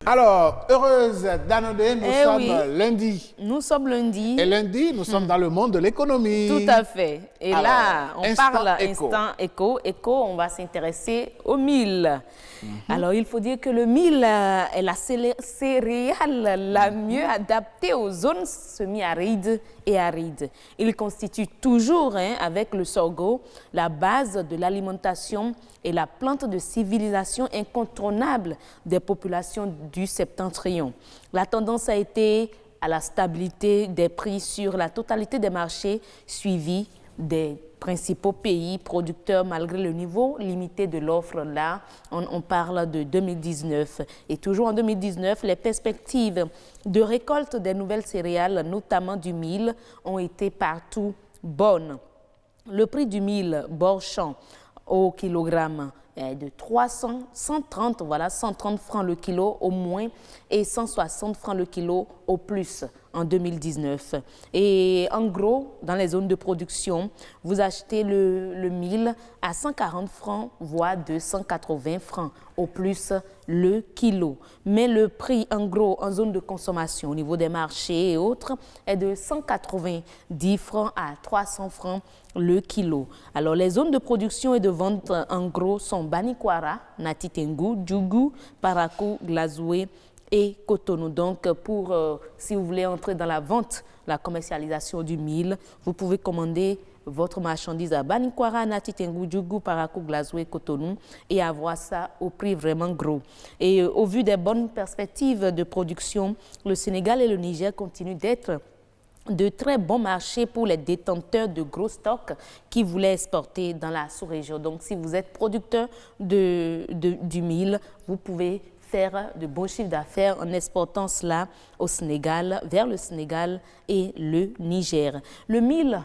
Alors, heureuse d'annoncer, nous sommes lundi. Nous sommes lundi. Et lundi, nous sommes dans le monde de l'économie. Tout à fait. Et alors, là, on parle instant éco. On va s'intéresser au mil. Alors, il faut dire que le mil est la céréale la mieux adaptée aux zones semi-arides et arides. Il constitue toujours, avec le sorgho, la base de l'alimentation et la plante de civilisation incontournable des populations du septentrion. La tendance a été à la stabilité des prix sur la totalité des marchés suivis des principaux pays producteurs malgré le niveau limité de l'offre. Là, on parle de 2019. Et toujours en 2019, les perspectives de récolte des nouvelles céréales, notamment du mil, ont été partout bonnes. Le prix du mil bord-champ au kilogramme est de 130 francs le kilo au moins et 160 francs le kilo au plus en 2019. Et en gros, dans les zones de production, vous achetez le mil à 140 francs, voire 280 francs au plus le kilo. Mais le prix en gros en zone de consommation au niveau des marchés et autres est de 190 francs à 300 francs le kilo. Alors les zones de production et de vente en gros sont Banikwara, Nati Tengu, Djougou, Parakou, Glazoué et Cotonou. Donc, si vous voulez entrer dans la vente, la commercialisation du mil, vous pouvez commander votre marchandise à Banikwara, Nati Tengu, Djougou, Parakou, Glazoué, Cotonou et avoir ça au prix vraiment gros. Et au vu des bonnes perspectives de production, le Sénégal et le Niger continuent d'être de très bons marchés pour les détenteurs de gros stocks qui voulaient exporter dans la sous-région. Donc, si vous êtes producteur du mil, vous pouvez faire de bons chiffres d'affaires en exportant cela au Sénégal, vers le Sénégal et le Niger. Le mil,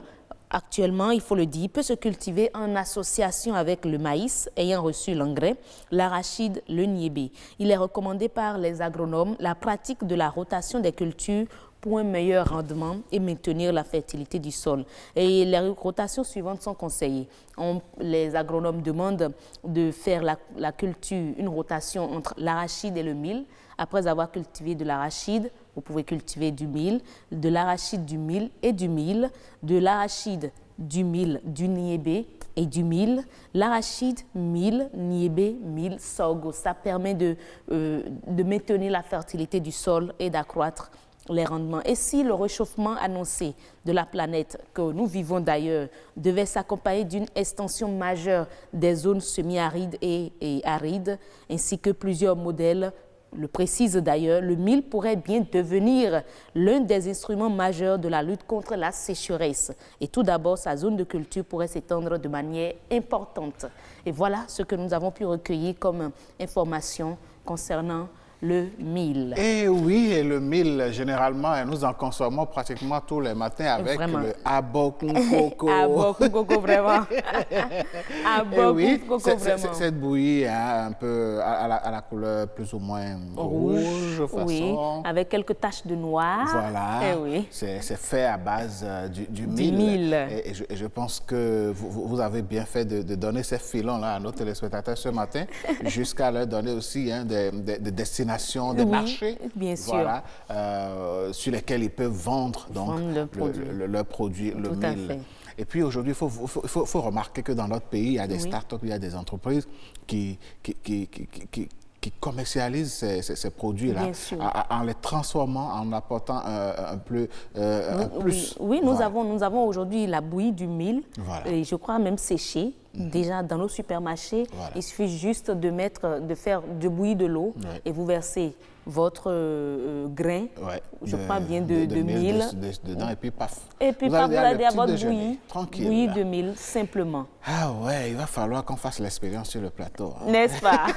actuellement, il faut le dire, peut se cultiver en association avec le maïs ayant reçu l'engrais, l'arachide, le niébé. Il est recommandé par les agronomes la pratique de la rotation des cultures pour un meilleur rendement et maintenir la fertilité du sol. Et les rotations suivantes sont conseillées. Les agronomes demandent de faire la culture, une rotation entre l'arachide et le mil. Après avoir cultivé de l'arachide, vous pouvez cultiver du mil, de l'arachide, du mil et du mil, de l'arachide, du mil, du niébé et du mil, l'arachide, mil, niébé, mil, sorgho. Ça permet de maintenir la fertilité du sol et d'accroître les rendements. Et si le réchauffement annoncé de la planète, que nous vivons d'ailleurs, devait s'accompagner d'une extension majeure des zones semi-arides et arides, ainsi que plusieurs modèles le précisent d'ailleurs, le mil pourrait bien devenir l'un des instruments majeurs de la lutte contre la sécheresse. Et tout d'abord, sa zone de culture pourrait s'étendre de manière importante. Et voilà ce que nous avons pu recueillir comme information concernant le mil. Et oui, et le mil, généralement, nous en consommons pratiquement tous les matins avec le abokoukoko. Abokoukoko, vraiment. Abokoukoko, vraiment. Cette bouillie un peu à la couleur plus ou moins rouge, oui, avec quelques taches de noir. Voilà, oui. C'est fait à base du mil. Et je pense que vous avez bien fait de donner ces filons-là à nos téléspectateurs ce matin, jusqu'à leur donner aussi des destinations, des marchés, bien sûr. Voilà, sur lesquels ils peuvent vendre donc leur produit, le mil. Et puis aujourd'hui, il faut remarquer que dans notre pays, il y a des startups, il y a des entreprises qui commercialisent ces produits-là en les transformant, en apportant un plus. Oui, nous avons aujourd'hui la bouillie du mil, et je crois même séchée. Déjà dans nos supermarchés, il suffit juste de faire de bouillir de l'eau et vous versez votre grain, je crois bien de mil dedans, et puis paf. Et puis paf, vous allez à votre bouillie, tranquille, bouillie de mil, simplement. Ah ouais, il va falloir qu'on fasse l'expérience sur le plateau. N'est-ce pas?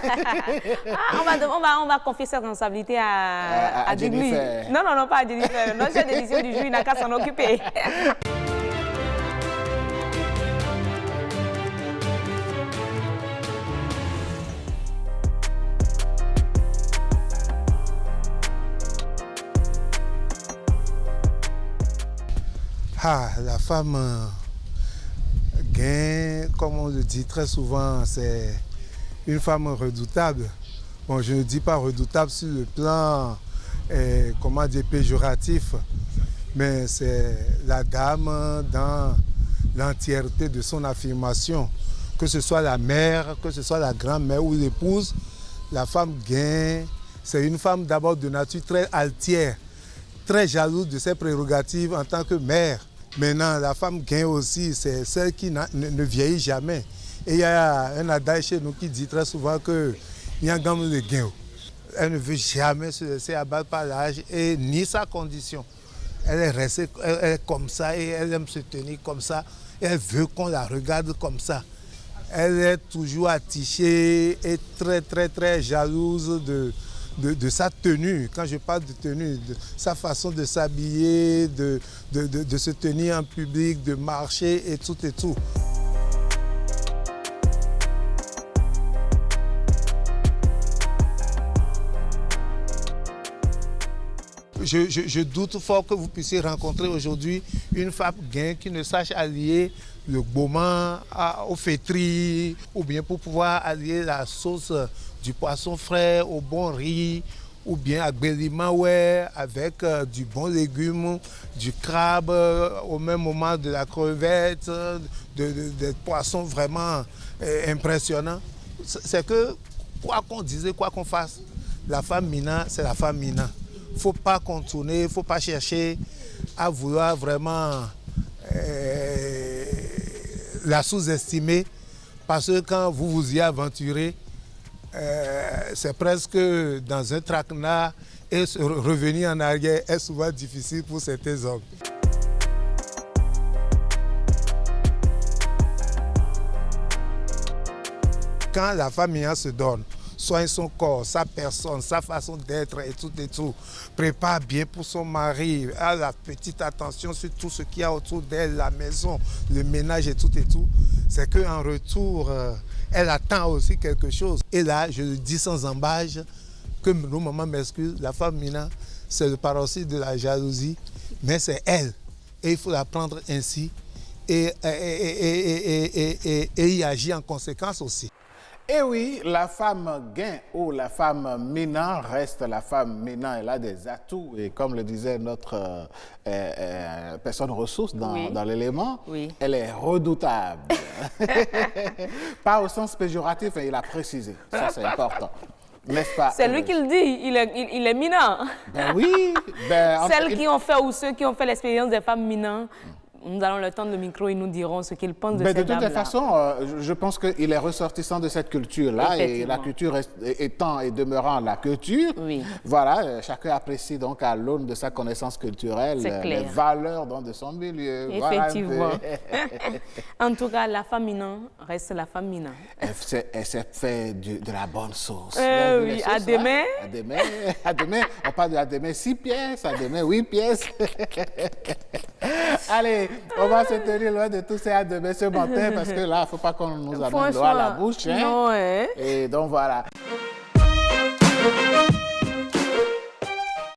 On va confier cette responsabilité à Jennifer. Non, pas à Jennifer. Notre chef d'édition du jour, il n'a qu'à s'en occuper. La femme gain, comme on le dit très souvent, c'est une femme redoutable Bon, je ne dis pas redoutable sur le plan, comment dire, péjoratif, mais c'est la dame dans l'entièreté de son affirmation. Que ce soit la mère, que ce soit la grand-mère ou l'épouse, la femme gain, c'est une femme d'abord de nature très altière, très jalouse de ses prérogatives en tant que mère. Maintenant, la femme gain aussi, c'est celle qui ne vieillit jamais. Et il y a un adage chez nous qui dit très souvent que il y a un gamme de gain. Elle ne veut jamais se laisser abattre par l'âge et ni sa condition. Elle est restée elle est comme ça et elle aime se tenir comme ça. Et elle veut qu'on la regarde comme ça. Elle est toujours attichée et très, très, très jalouse de sa tenue. Quand je parle de tenue, de sa façon de s'habiller, de se tenir en public, de marcher et tout et tout. Je doute fort que vous puissiez rencontrer aujourd'hui une femme gain qui ne sache allier le goma au fétri ou bien pour pouvoir allier la sauce du poisson frais au bon riz ou bien à Bélimaoué avec du bon légume, du crabe au même moment de la crevette, des poissons vraiment impressionnants. C'est que quoi qu'on dise, quoi qu'on fasse, la femme Mina, c'est la femme Mina. Il ne faut pas contourner, il ne faut pas chercher à vouloir vraiment la sous-estimer parce que quand vous vous y aventurez, c'est presque dans un traquenard et revenir en arrière est souvent difficile pour certains hommes. Quand la femme se donne, soigne son corps, sa personne, sa façon d'être et tout, prépare bien pour son mari, a la petite attention sur tout ce qu'il y a autour d'elle, la maison, le ménage et tout, c'est qu'en retour, elle attend aussi quelque chose. Et là, je le dis sans embâche, que nos mamans m'excusent, la femme Mina, c'est le paroxysme de la jalousie, mais c'est elle. Et il faut la prendre ainsi et y agir en conséquence aussi. Et oui, la femme gain ou la femme Mina reste la femme Mina. Elle a des atouts et comme le disait notre personne ressource dans l'élément, elle est redoutable. Pas au sens péjoratif, il a précisé. Ça, c'est important. N'est-ce pas? C'est lui qui le dit, il est Mina. Ben oui. Celles qui ont fait ou ceux qui ont fait l'expérience des femmes Mina, nous allons le temps de micro, ils nous diront ce qu'ils pensent de cette dame-là. De toute façon, je pense qu'il est ressortissant de cette culture-là. Et la culture étant et demeurant la culture, voilà, chacun apprécie donc à l'aune de sa connaissance culturelle les valeurs donc, de son milieu. Effectivement. Voilà, en tout cas, la femme Mina reste la femme Mina. Elle s'est fait de la bonne sauce. Oui, à demain. À demain, on parle de à demain 6 pièces, à demain 8 pièces. Allez, on va se tenir loin de tous ces à demain ce matin parce que là, il ne faut pas qu'on nous amène l'eau à la bouche. Hein? Non, hein? Et donc voilà.